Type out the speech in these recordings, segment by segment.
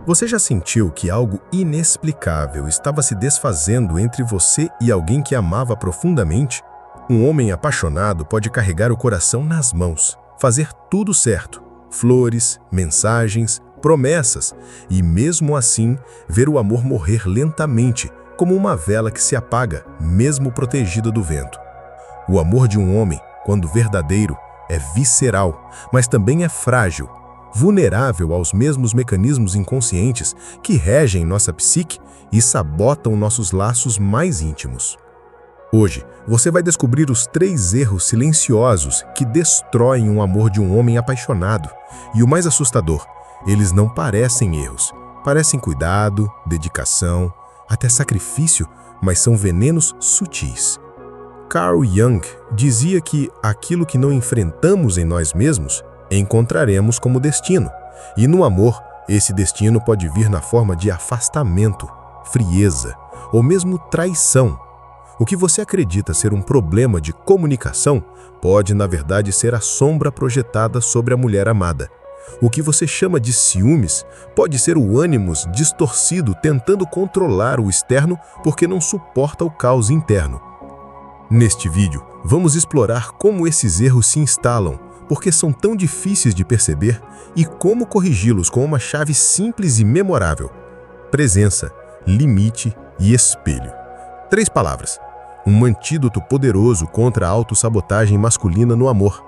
Você já sentiu que algo inexplicável estava se desfazendo entre você e alguém que amava profundamente? Um homem apaixonado pode carregar o coração nas mãos, fazer tudo certo, flores, mensagens, promessas, e mesmo assim ver o amor morrer lentamente, como uma vela que se apaga, mesmo protegida do vento. O amor de um homem, quando verdadeiro, é visceral, mas também é frágil, vulnerável aos mesmos mecanismos inconscientes que regem nossa psique e sabotam nossos laços mais íntimos. Hoje, você vai descobrir os 3 erros silenciosos que destroem o amor de um homem apaixonado. E o mais assustador, eles não parecem erros. Parecem cuidado, dedicação, até sacrifício, mas são venenos sutis. Carl Jung dizia que aquilo que não enfrentamos em nós mesmos, encontraremos como destino. E no amor, esse destino pode vir na forma de afastamento, frieza ou mesmo traição. O que você acredita ser um problema de comunicação pode, na verdade, ser a sombra projetada sobre a mulher amada. O que você chama de ciúmes pode ser o ânimos distorcido tentando controlar o externo porque não suporta o caos interno. Neste vídeo, vamos explorar como esses erros se instalam, porque são tão difíceis de perceber, e como corrigi-los com uma chave simples e memorável: presença, limite e espelho. 3 palavras. Um antídoto poderoso contra a autossabotagem masculina no amor.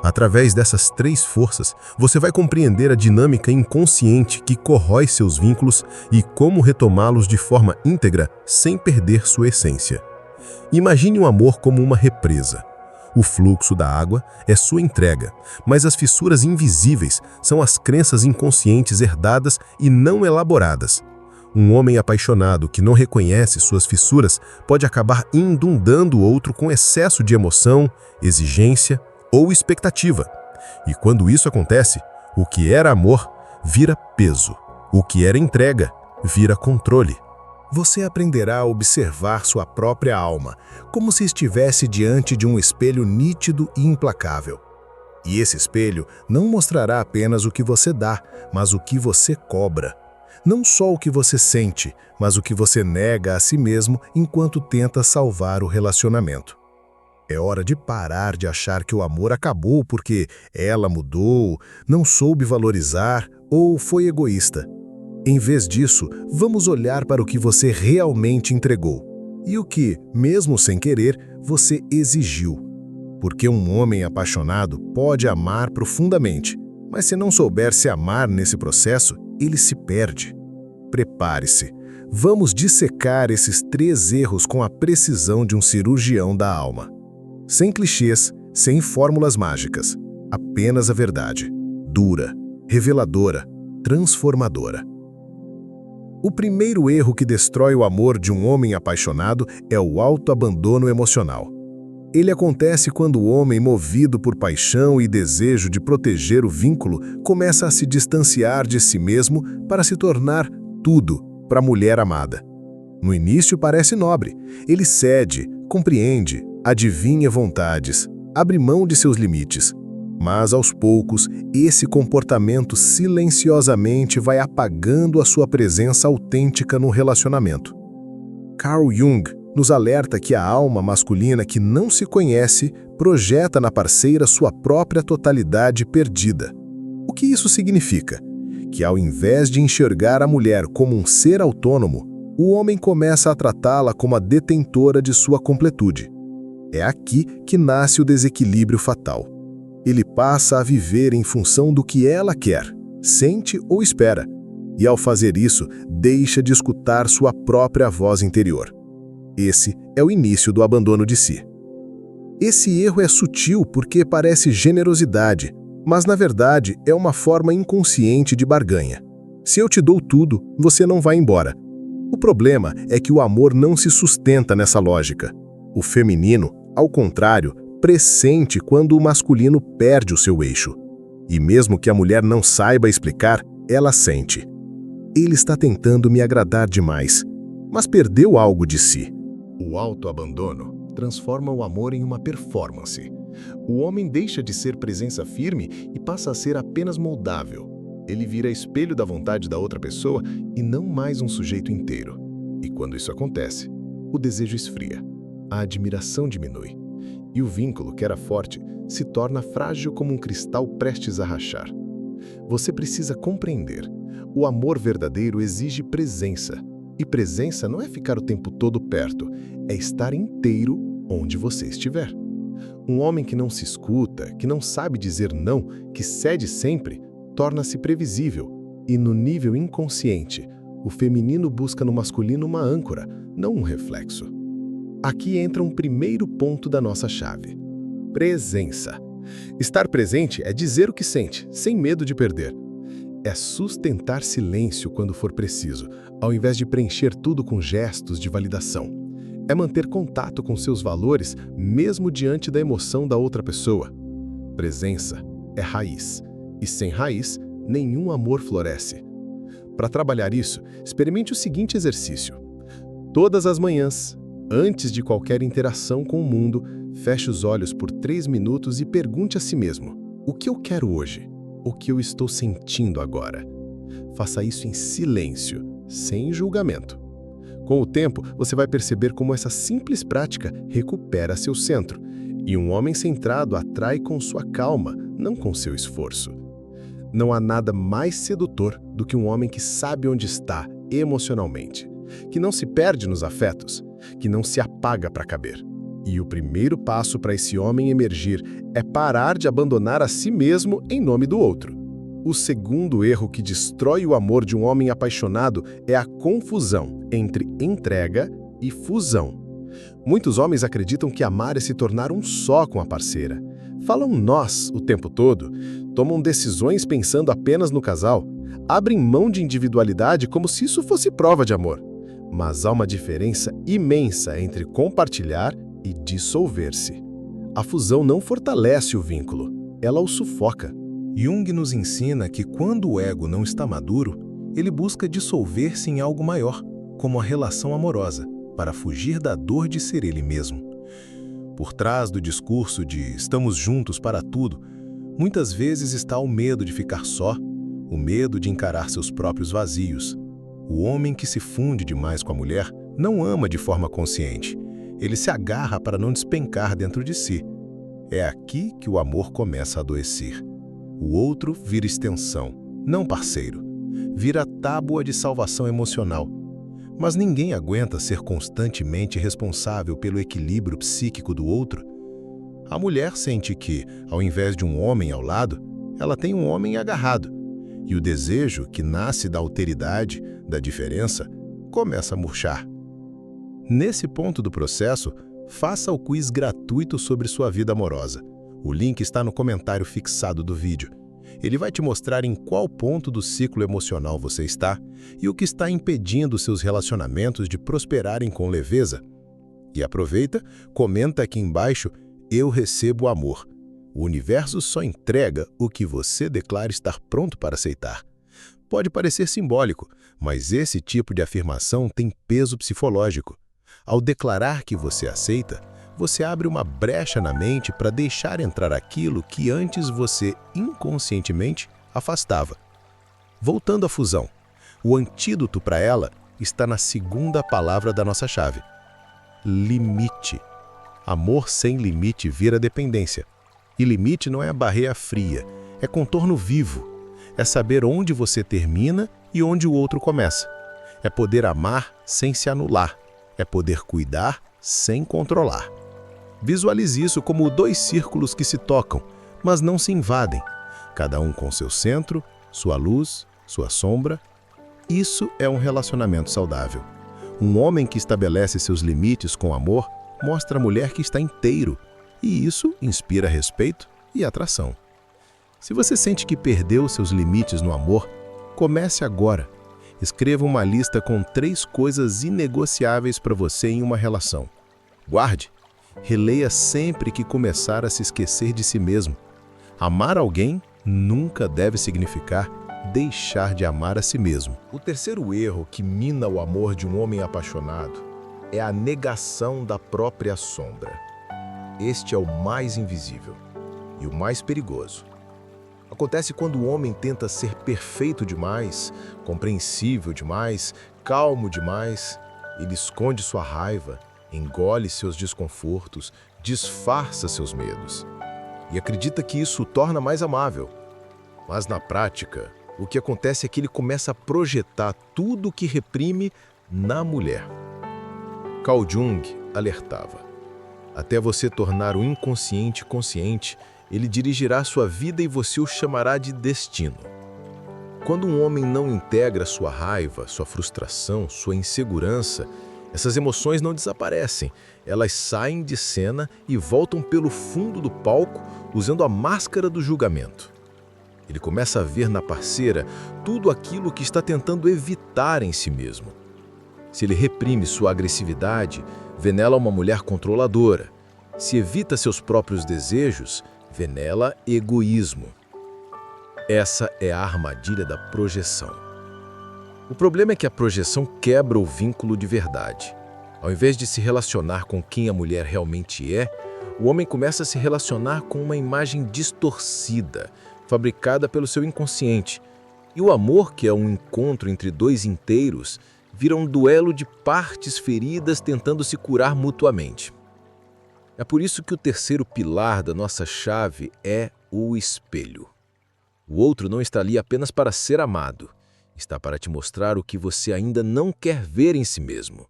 Através dessas 3 forças, você vai compreender a dinâmica inconsciente que corrói seus vínculos e como retomá-los de forma íntegra sem perder sua essência. Imagine o amor como uma represa. O fluxo da água é sua entrega, mas as fissuras invisíveis são as crenças inconscientes herdadas e não elaboradas. Um homem apaixonado que não reconhece suas fissuras pode acabar inundando o outro com excesso de emoção, exigência ou expectativa. E quando isso acontece, o que era amor vira peso. O que era entrega vira controle. Você aprenderá a observar sua própria alma, como se estivesse diante de um espelho nítido e implacável. E esse espelho não mostrará apenas o que você dá, mas o que você cobra. Não só o que você sente, mas o que você nega a si mesmo enquanto tenta salvar o relacionamento. É hora de parar de achar que o amor acabou porque ela mudou, não soube valorizar ou foi egoísta. Em vez disso, vamos olhar para o que você realmente entregou e o que, mesmo sem querer, você exigiu. Porque um homem apaixonado pode amar profundamente, mas se não souber se amar nesse processo, ele se perde. Prepare-se. Vamos dissecar esses 3 erros com a precisão de um cirurgião da alma. Sem clichês, sem fórmulas mágicas. Apenas a verdade. Dura, reveladora, transformadora. O primeiro erro que destrói o amor de um homem apaixonado é o autoabandono emocional. Ele acontece quando o homem, movido por paixão e desejo de proteger o vínculo, começa a se distanciar de si mesmo para se tornar tudo para a mulher amada. No início parece nobre. Ele cede, compreende, adivinha vontades, abre mão de seus limites. Mas, aos poucos, esse comportamento silenciosamente vai apagando a sua presença autêntica no relacionamento. Carl Jung nos alerta que a alma masculina que não se conhece projeta na parceira sua própria totalidade perdida. O que isso significa? Que ao invés de enxergar a mulher como um ser autônomo, o homem começa a tratá-la como a detentora de sua completude. É aqui que nasce o desequilíbrio fatal. Ele passa a viver em função do que ela quer, sente ou espera, e ao fazer isso, deixa de escutar sua própria voz interior. Esse é o início do abandono de si. Esse erro é sutil porque parece generosidade, mas na verdade é uma forma inconsciente de barganha. Se eu te dou tudo, você não vai embora. O problema é que o amor não se sustenta nessa lógica. O feminino, ao contrário, pressente quando o masculino perde o seu eixo. E mesmo que a mulher não saiba explicar, ela sente. Ele está tentando me agradar demais, mas perdeu algo de si. O autoabandono transforma o amor em uma performance. O homem deixa de ser presença firme e passa a ser apenas moldável. Ele vira espelho da vontade da outra pessoa e não mais um sujeito inteiro. E quando isso acontece, o desejo esfria, a admiração diminui, e o vínculo, que era forte, se torna frágil como um cristal prestes a rachar. Você precisa compreender. O amor verdadeiro exige presença. E presença não é ficar o tempo todo perto, é estar inteiro onde você estiver. Um homem que não se escuta, que não sabe dizer não, que cede sempre, torna-se previsível. E no nível inconsciente, o feminino busca no masculino uma âncora, não um reflexo. Aqui entra um primeiro ponto da nossa chave. Presença. Estar presente é dizer o que sente, sem medo de perder. É sustentar silêncio quando for preciso, ao invés de preencher tudo com gestos de validação. É manter contato com seus valores, mesmo diante da emoção da outra pessoa. Presença é raiz, e sem raiz, nenhum amor floresce. Para trabalhar isso, experimente o seguinte exercício. Todas as manhãs, antes de qualquer interação com o mundo, feche os olhos por 3 minutos e pergunte a si mesmo: o que eu quero hoje? O que eu estou sentindo agora? Faça isso em silêncio, sem julgamento. Com o tempo, você vai perceber como essa simples prática recupera seu centro. E um homem centrado atrai com sua calma, não com seu esforço. Não há nada mais sedutor do que um homem que sabe onde está emocionalmente, que não se perde nos afetos, que não se apaga para caber. E o primeiro passo para esse homem emergir é parar de abandonar a si mesmo em nome do outro. O segundo erro que destrói o amor de um homem apaixonado é a confusão entre entrega e fusão. Muitos homens acreditam que amar é se tornar um só com a parceira. Falam nós o tempo todo, tomam decisões pensando apenas no casal, abrem mão de individualidade como se isso fosse prova de amor. Mas há uma diferença imensa entre compartilhar e dissolver-se. A fusão não fortalece o vínculo, ela o sufoca. Jung nos ensina que quando o ego não está maduro, ele busca dissolver-se em algo maior, como a relação amorosa, para fugir da dor de ser ele mesmo. Por trás do discurso de estamos juntos para tudo, muitas vezes está o medo de ficar só, o medo de encarar seus próprios vazios. O homem que se funde demais com a mulher não ama de forma consciente. Ele se agarra para não despencar dentro de si. É aqui que o amor começa a adoecer. O outro vira extensão, não parceiro. Vira tábua de salvação emocional. Mas ninguém aguenta ser constantemente responsável pelo equilíbrio psíquico do outro. A mulher sente que, ao invés de um homem ao lado, ela tem um homem agarrado. E o desejo, que nasce da alteridade, da diferença, começa a murchar. Nesse ponto do processo, faça o quiz gratuito sobre sua vida amorosa. O link está no comentário fixado do vídeo. Ele vai te mostrar em qual ponto do ciclo emocional você está e o que está impedindo seus relacionamentos de prosperarem com leveza. E aproveita, comenta aqui embaixo: eu recebo amor. O universo só entrega o que você declara estar pronto para aceitar. Pode parecer simbólico, mas esse tipo de afirmação tem peso psicológico. Ao declarar que você aceita, você abre uma brecha na mente para deixar entrar aquilo que antes você inconscientemente afastava. Voltando à fusão, o antídoto para ela está na segunda palavra da nossa chave: limite. Amor sem limite vira dependência. E limite não é a barreira fria, é contorno vivo. É saber onde você termina e onde o outro começa. É poder amar sem se anular. É poder cuidar sem controlar. Visualize isso como 2 círculos que se tocam, mas não se invadem. Cada um com seu centro, sua luz, sua sombra. Isso é um relacionamento saudável. Um homem que estabelece seus limites com amor mostra a mulher que está inteiro. E isso inspira respeito e atração. Se você sente que perdeu seus limites no amor, comece agora. Escreva uma lista com 3 coisas inegociáveis para você em uma relação. Guarde. Releia sempre que começar a se esquecer de si mesmo. Amar alguém nunca deve significar deixar de amar a si mesmo. O terceiro erro que mina o amor de um homem apaixonado é a negação da própria sombra. Este é o mais invisível e o mais perigoso. Acontece quando o homem tenta ser perfeito demais, compreensível demais, calmo demais. Ele esconde sua raiva, engole seus desconfortos, disfarça seus medos e acredita que isso o torna mais amável. Mas na prática, o que acontece é que ele começa a projetar tudo o que reprime na mulher. Carl Jung alertava: até você tornar o inconsciente consciente, ele dirigirá sua vida e você o chamará de destino. Quando um homem não integra sua raiva, sua frustração, sua insegurança, essas emoções não desaparecem, elas saem de cena e voltam pelo fundo do palco usando a máscara do julgamento. Ele começa a ver na parceira tudo aquilo que está tentando evitar em si mesmo. Se ele reprime sua agressividade, vê nela uma mulher controladora. Se evita seus próprios desejos, vê nela egoísmo. Essa é a armadilha da projeção. O problema é que a projeção quebra o vínculo de verdade. Ao invés de se relacionar com quem a mulher realmente é, o homem começa a se relacionar com uma imagem distorcida, fabricada pelo seu inconsciente. E o amor, que é um encontro entre dois inteiros, vira um duelo de partes feridas tentando se curar mutuamente. É por isso que o terceiro pilar da nossa chave é o espelho. O outro não está ali apenas para ser amado, está para te mostrar o que você ainda não quer ver em si mesmo.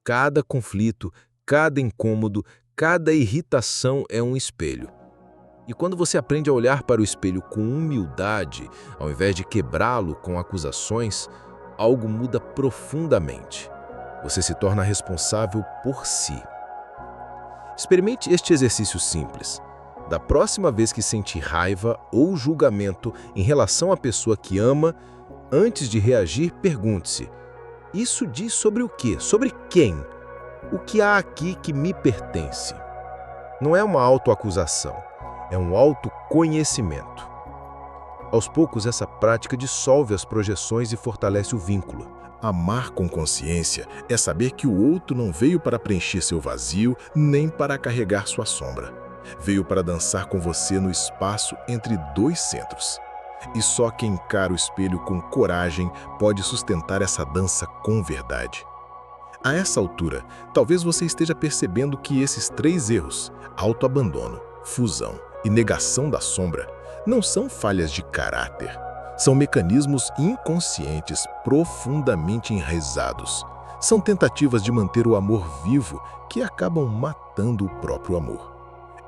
Cada conflito, cada incômodo, cada irritação é um espelho. E quando você aprende a olhar para o espelho com humildade, ao invés de quebrá-lo com acusações, algo muda profundamente. Você se torna responsável por si. Experimente este exercício simples. Da próxima vez que sentir raiva ou julgamento em relação à pessoa que ama, antes de reagir, pergunte-se: isso diz sobre o quê? Sobre quem? O que há aqui que me pertence? Não é uma autoacusação, é um autoconhecimento. Aos poucos, essa prática dissolve as projeções e fortalece o vínculo. Amar com consciência é saber que o outro não veio para preencher seu vazio, nem para carregar sua sombra. Veio para dançar com você no espaço entre dois centros. E só quem encara o espelho com coragem pode sustentar essa dança com verdade. A essa altura, talvez você esteja percebendo que esses três erros, autoabandono, fusão e negação da sombra, não são falhas de caráter. São mecanismos inconscientes profundamente enraizados. São tentativas de manter o amor vivo que acabam matando o próprio amor.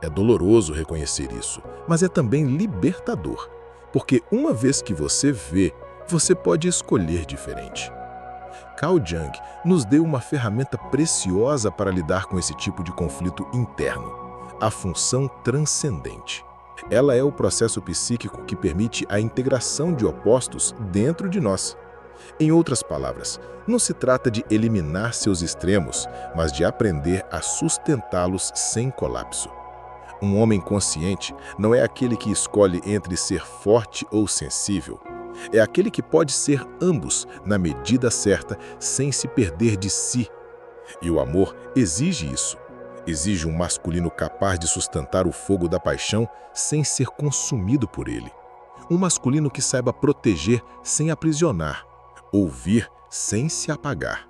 É doloroso reconhecer isso, mas é também libertador, porque uma vez que você vê, você pode escolher diferente. Carl Jung nos deu uma ferramenta preciosa para lidar com esse tipo de conflito interno, a função transcendente. Ela é o processo psíquico que permite a integração de opostos dentro de nós. Em outras palavras, não se trata de eliminar seus extremos, mas de aprender a sustentá-los sem colapso. Um homem consciente não é aquele que escolhe entre ser forte ou sensível. É aquele que pode ser ambos na medida certa, sem se perder de si. E o amor exige isso. Exige um masculino capaz de sustentar o fogo da paixão sem ser consumido por ele. Um masculino que saiba proteger sem aprisionar, ouvir sem se apagar,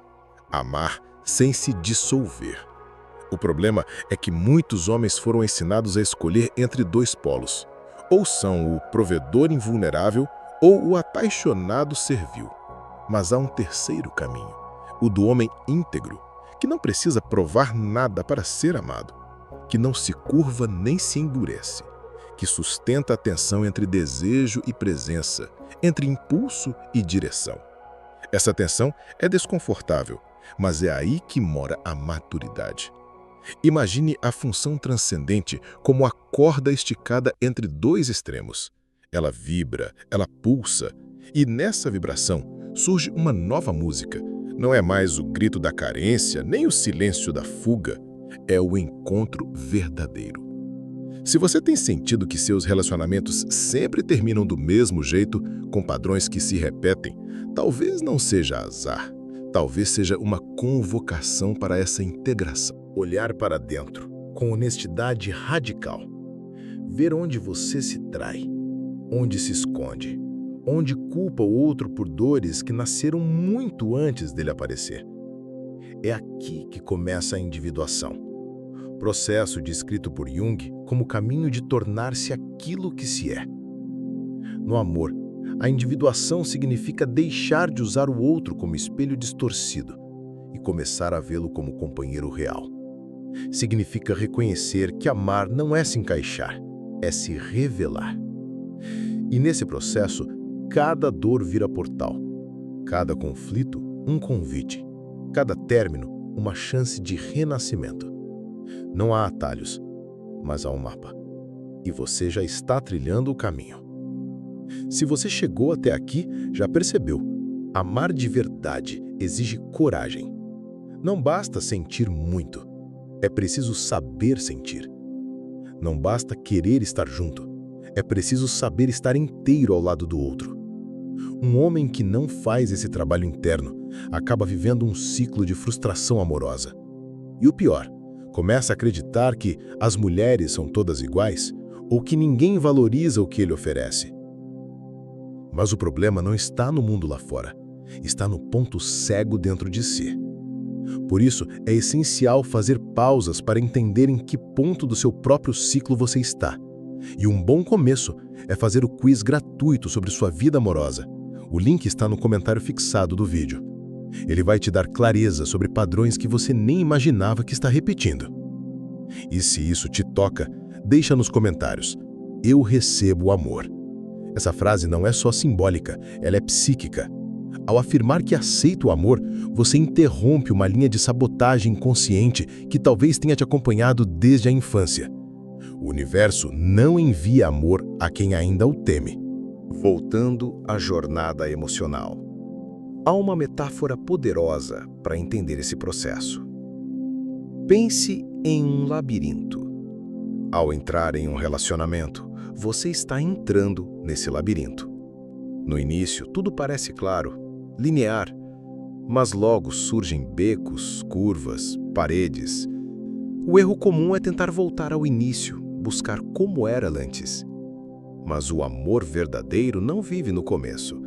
amar sem se dissolver. O problema é que muitos homens foram ensinados a escolher entre dois polos. Ou são o provedor invulnerável ou o apaixonado servil. Mas há um terceiro caminho, o do homem íntegro, que não precisa provar nada para ser amado, que não se curva nem se endurece, que sustenta a tensão entre desejo e presença, entre impulso e direção. Essa tensão é desconfortável, mas é aí que mora a maturidade. Imagine a função transcendente como a corda esticada entre dois extremos. Ela vibra, ela pulsa, e nessa vibração surge uma nova música. Não é mais o grito da carência, nem o silêncio da fuga, é o encontro verdadeiro. Se você tem sentido que seus relacionamentos sempre terminam do mesmo jeito, com padrões que se repetem, talvez não seja azar, talvez seja uma convocação para essa integração. Olhar para dentro, com honestidade radical. Ver onde você se trai. onde se esconde, onde culpa o outro por dores que nasceram muito antes dele aparecer. É aqui que começa a individuação, processo descrito por Jung como caminho de tornar-se aquilo que se é. No amor, a individuação significa deixar de usar o outro como espelho distorcido e começar a vê-lo como companheiro real. Significa reconhecer que amar não é se encaixar, é se revelar. E nesse processo, cada dor vira portal, cada conflito um convite, cada término uma chance de renascimento. Não há atalhos, mas há um mapa. E você já está trilhando o caminho. Se você chegou até aqui, já percebeu, amar de verdade exige coragem. Não basta sentir muito, é preciso saber sentir. Não basta querer estar junto, é preciso saber estar inteiro ao lado do outro. Um homem que não faz esse trabalho interno acaba vivendo um ciclo de frustração amorosa. E o pior, começa a acreditar que as mulheres são todas iguais ou que ninguém valoriza o que ele oferece. Mas o problema não está no mundo lá fora, está no ponto cego dentro de si. Por isso, é essencial fazer pausas para entender em que ponto do seu próprio ciclo você está. E um bom começo é fazer o quiz gratuito sobre sua vida amorosa. O link está no comentário fixado do vídeo. Ele vai te dar clareza sobre padrões que você nem imaginava que está repetindo. E se isso te toca, deixa nos comentários. Eu recebo o amor. Essa frase não é só simbólica, ela é psíquica. Ao afirmar que aceita o amor, você interrompe uma linha de sabotagem inconsciente que talvez tenha te acompanhado desde a infância. O universo não envia amor a quem ainda o teme. Voltando à jornada emocional. Há uma metáfora poderosa para entender esse processo. Pense em um labirinto. Ao entrar em um relacionamento, você está entrando nesse labirinto. No início, tudo parece claro, linear, mas logo surgem becos, curvas, paredes. O erro comum é tentar voltar ao início, buscar como era antes. Mas o amor verdadeiro não vive no começo.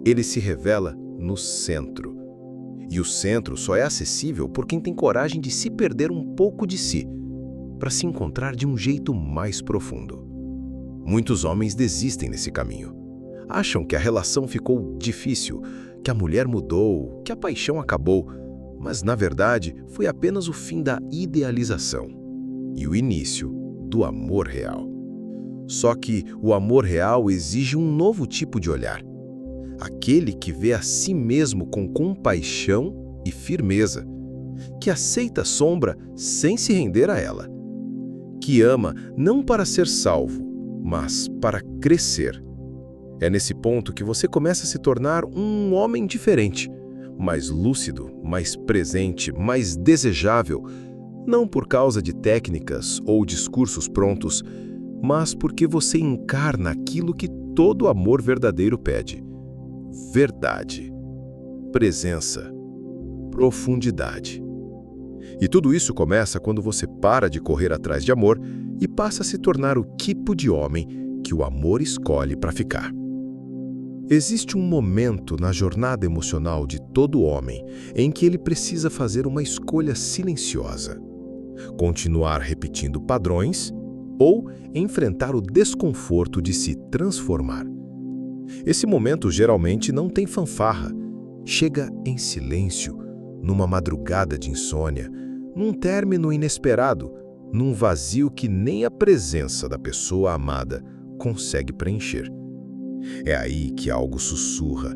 Ele se revela no centro. E o centro só é acessível por quem tem coragem de se perder um pouco de si, para se encontrar de um jeito mais profundo. Muitos homens desistem nesse caminho. Acham que a relação ficou difícil, que a mulher mudou, que a paixão acabou, mas na verdade foi apenas o fim da idealização e o início do amor real. Só que o amor real exige um novo tipo de olhar. Aquele que vê a si mesmo com compaixão e firmeza, que aceita a sombra sem se render a ela, que ama não para ser salvo, mas para crescer. É nesse ponto que você começa a se tornar um homem diferente, mais lúcido, mais presente, mais desejável, não por causa de técnicas ou discursos prontos, mas porque você encarna aquilo que todo amor verdadeiro pede: verdade, presença, profundidade. E tudo isso começa quando você para de correr atrás de amor e passa a se tornar o tipo de homem que o amor escolhe para ficar. Existe um momento na jornada emocional de todo homem em que ele precisa fazer uma escolha silenciosa: continuar repetindo padrões ou enfrentar o desconforto de se transformar. Esse momento geralmente não tem fanfarra, chega em silêncio, numa madrugada de insônia, num término inesperado, num vazio que nem a presença da pessoa amada consegue preencher. É aí que algo sussurra: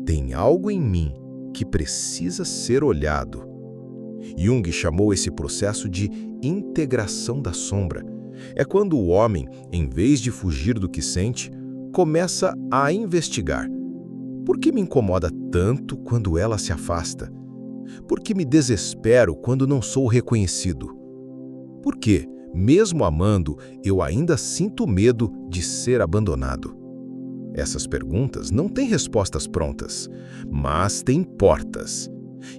tem algo em mim que precisa ser olhado. Jung chamou esse processo de integração da sombra. É quando o homem, em vez de fugir do que sente, começa a investigar. Por que me incomoda tanto quando ela se afasta? Por que me desespero quando não sou reconhecido? Por que, mesmo amando, eu ainda sinto medo de ser abandonado? Essas perguntas não têm respostas prontas, mas têm portas.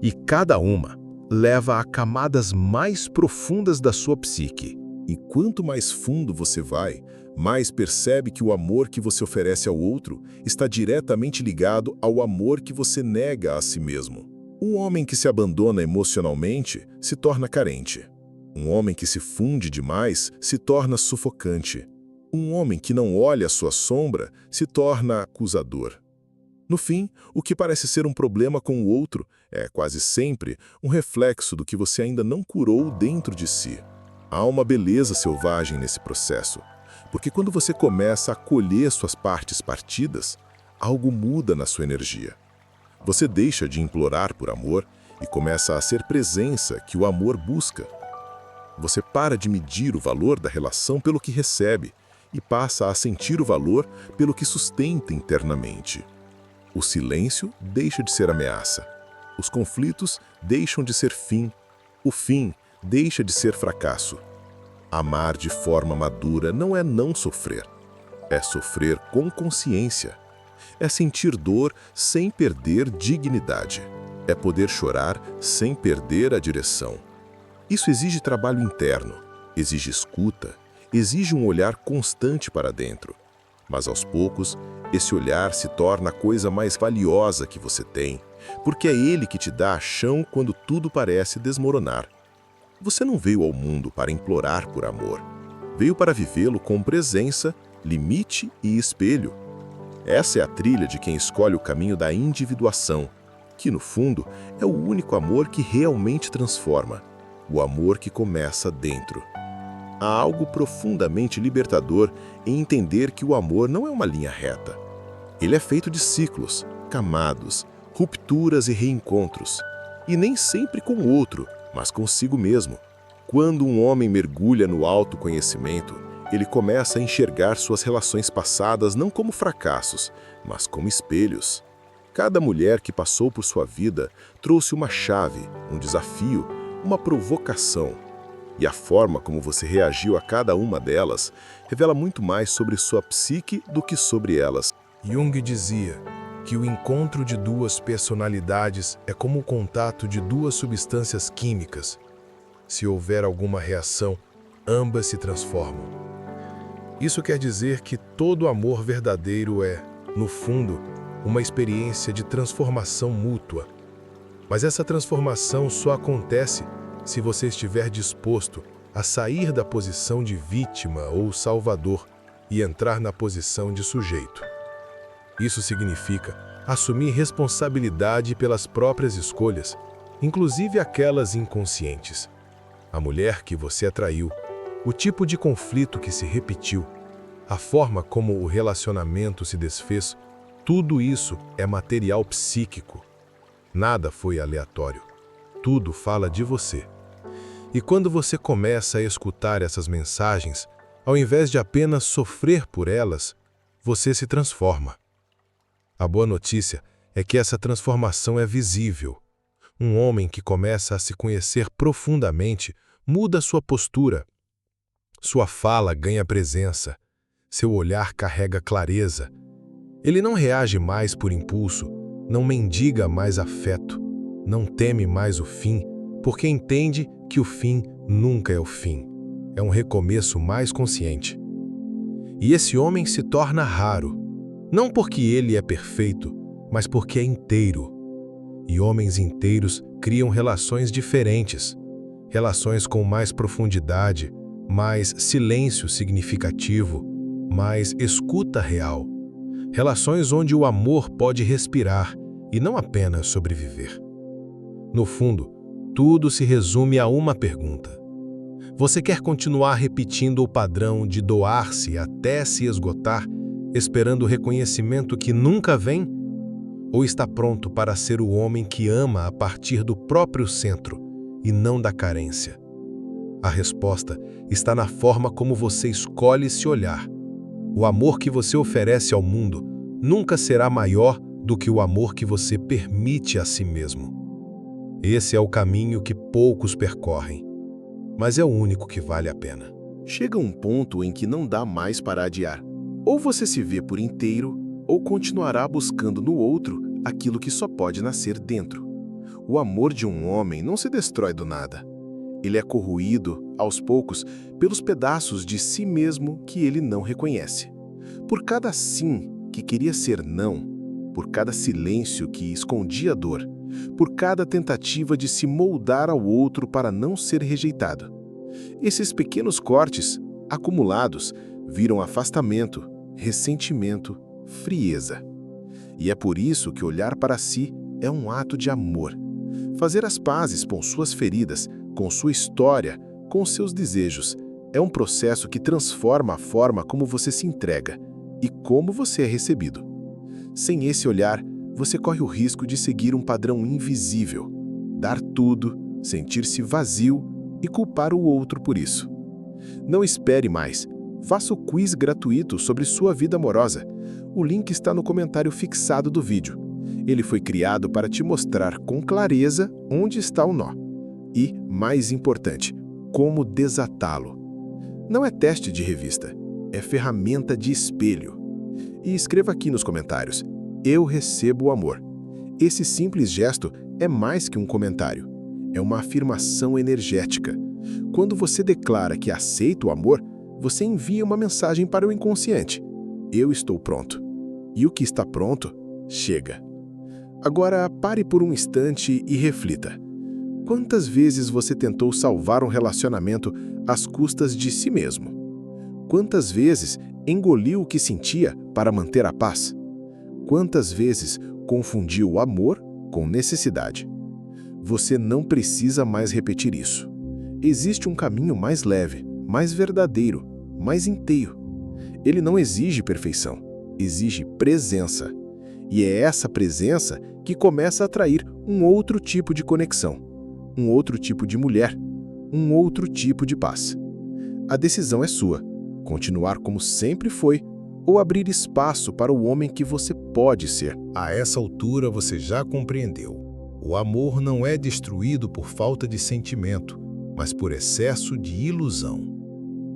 E cada uma leva a camadas mais profundas da sua psique. E quanto mais fundo você vai, mais percebe que o amor que você oferece ao outro está diretamente ligado ao amor que você nega a si mesmo. Um homem que se abandona emocionalmente se torna carente. Um homem que se funde demais se torna sufocante. Um homem que não olha a sua sombra se torna acusador. No fim, o que parece ser um problema com o outro é quase sempre um reflexo do que você ainda não curou dentro de si. Há uma beleza selvagem nesse processo, porque quando você começa a acolher suas partes partidas, algo muda na sua energia. Você deixa de implorar por amor e começa a ser presença que o amor busca. Você para de medir o valor da relação pelo que recebe e passa a sentir o valor pelo que sustenta internamente. O silêncio deixa de ser ameaça. Os conflitos deixam de ser fim. O fim deixa de ser fracasso. Amar de forma madura não é não sofrer. É sofrer com consciência. É sentir dor sem perder dignidade. É poder chorar sem perder a direção. Isso exige trabalho interno, exige escuta, exige um olhar constante para dentro. Mas aos poucos, esse olhar se torna a coisa mais valiosa que você tem, porque é ele que te dá chão quando tudo parece desmoronar. Você não veio ao mundo para implorar por amor. Veio para vivê-lo com presença, limite e espelho. Essa é a trilha de quem escolhe o caminho da individuação, que no fundo é o único amor que realmente transforma, o amor que começa dentro. Há algo profundamente libertador em entender que o amor não é uma linha reta. Ele é feito de ciclos, camadas, rupturas e reencontros. E nem sempre com o outro, mas consigo mesmo. Quando um homem mergulha no autoconhecimento, ele começa a enxergar suas relações passadas não como fracassos, mas como espelhos. Cada mulher que passou por sua vida trouxe uma chave, um desafio, uma provocação. E a forma como você reagiu a cada uma delas revela muito mais sobre sua psique do que sobre elas. Jung dizia que o encontro de duas personalidades é como o contato de duas substâncias químicas. Se houver alguma reação, ambas se transformam. Isso quer dizer que todo amor verdadeiro é, no fundo, uma experiência de transformação mútua. Mas essa transformação só acontece se você estiver disposto a sair da posição de vítima ou salvador e entrar na posição de sujeito. Isso significa assumir responsabilidade pelas próprias escolhas, inclusive aquelas inconscientes. A mulher que você atraiu, o tipo de conflito que se repetiu, a forma como o relacionamento se desfez, tudo isso é material psíquico. Nada foi aleatório. Tudo fala de você. E quando você começa a escutar essas mensagens, ao invés de apenas sofrer por elas, você se transforma. A boa notícia é que essa transformação é visível. Um homem que começa a se conhecer profundamente muda sua postura. Sua fala ganha presença. Seu olhar carrega clareza. Ele não reage mais por impulso, não mendiga mais afeto, não teme mais o fim, porque entende que o fim nunca é o fim. É um recomeço mais consciente. E esse homem se torna raro, não porque ele é perfeito, mas porque é inteiro. E homens inteiros criam relações diferentes, relações com mais profundidade, mais silêncio significativo, mais escuta real. Relações onde o amor pode respirar e não apenas sobreviver. No fundo, tudo se resume a uma pergunta. Você quer continuar repetindo o padrão de doar-se até se esgotar, esperando o reconhecimento que nunca vem? Ou está pronto para ser o homem que ama a partir do próprio centro e não da carência? A resposta está na forma como você escolhe se olhar. O amor que você oferece ao mundo nunca será maior do que o amor que você permite a si mesmo. Esse é o caminho que poucos percorrem, mas é o único que vale a pena. Chega um ponto em que não dá mais para adiar. Ou você se vê por inteiro, ou continuará buscando no outro aquilo que só pode nascer dentro. O amor de um homem não se destrói do nada. Ele é corroído, aos poucos, pelos pedaços de si mesmo que ele não reconhece. Por cada sim que queria ser não, por cada silêncio que escondia dor, por cada tentativa de se moldar ao outro para não ser rejeitado. Esses pequenos cortes, acumulados, viram afastamento, ressentimento, frieza. E é por isso que olhar para si é um ato de amor. Fazer as pazes com suas feridas, com sua história, com seus desejos, é um processo que transforma a forma como você se entrega e como você é recebido. Sem esse olhar, você corre o risco de seguir um padrão invisível, dar tudo, sentir-se vazio e culpar o outro por isso. Não espere mais. Faça o quiz gratuito sobre sua vida amorosa. O link está no comentário fixado do vídeo. Ele foi criado para te mostrar com clareza onde está o nó. E, mais importante, como desatá-lo. Não é teste de revista, é ferramenta de espelho. E escreva aqui nos comentários: eu recebo o amor. Esse simples gesto é mais que um comentário. É uma afirmação energética. Quando você declara que aceita o amor, você envia uma mensagem para o inconsciente: eu estou pronto. E o que está pronto, chega. Agora pare por um instante e reflita. Quantas vezes você tentou salvar um relacionamento às custas de si mesmo? Quantas vezes engoliu o que sentia para manter a paz? Quantas vezes confundiu o amor com necessidade? Você não precisa mais repetir isso. Existe um caminho mais leve, mais verdadeiro, mais inteiro. Ele não exige perfeição, exige presença. E é essa presença que começa a atrair um outro tipo de conexão, um outro tipo de mulher, um outro tipo de paz. A decisão é sua: continuar como sempre foi ou abrir espaço para o homem que você pode ser. A essa altura você já compreendeu. O amor não é destruído por falta de sentimento, mas por excesso de ilusão.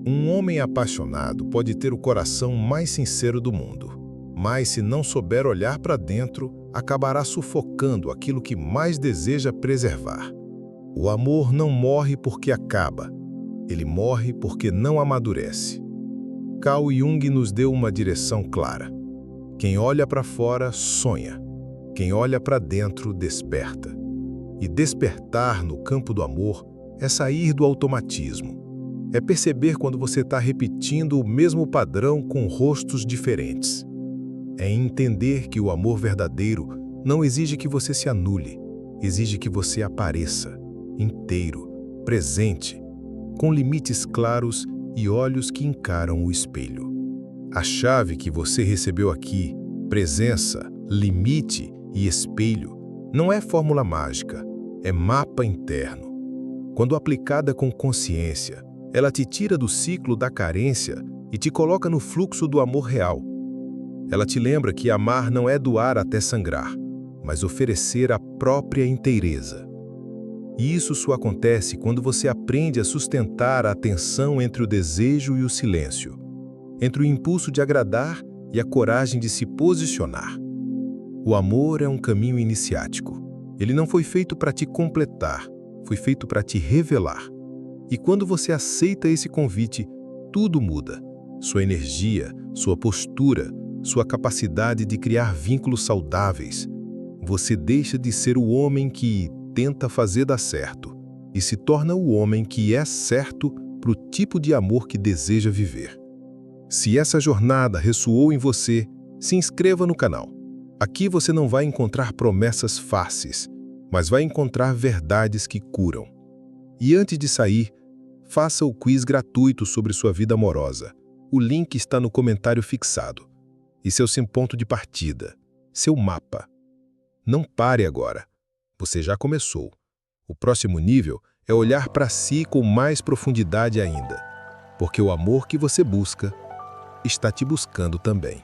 Um homem apaixonado pode ter o coração mais sincero do mundo, mas se não souber olhar para dentro, acabará sufocando aquilo que mais deseja preservar. O amor não morre porque acaba, ele morre porque não amadurece. Carl Jung nos deu uma direção clara. Quem olha para fora, sonha. Quem olha para dentro, desperta. E despertar no campo do amor é sair do automatismo. É perceber quando você está repetindo o mesmo padrão com rostos diferentes. É entender que o amor verdadeiro não exige que você se anule, exige que você apareça, inteiro, presente, com limites claros e olhos que encaram o espelho. A chave que você recebeu aqui, presença, limite e espelho, não é fórmula mágica, é mapa interno. Quando aplicada com consciência, ela te tira do ciclo da carência e te coloca no fluxo do amor real. Ela te lembra que amar não é doar até sangrar, mas oferecer a própria inteireza. E isso só acontece quando você aprende a sustentar a tensão entre o desejo e o silêncio, entre o impulso de agradar e a coragem de se posicionar. O amor é um caminho iniciático. Ele não foi feito para te completar, foi feito para te revelar. E quando você aceita esse convite, tudo muda. Sua energia, sua postura, sua capacidade de criar vínculos saudáveis. Você deixa de ser o homem que tenta fazer dar certo e se torna o homem que é certo para o tipo de amor que deseja viver. Se essa jornada ressoou em você, se inscreva no canal. Aqui você não vai encontrar promessas fáceis, mas vai encontrar verdades que curam. E antes de sair, faça o quiz gratuito sobre sua vida amorosa. O link está no comentário fixado. E seu ponto de partida, seu mapa. Não pare agora. Você já começou. O próximo nível é olhar para si com mais profundidade ainda, porque o amor que você busca está te buscando também.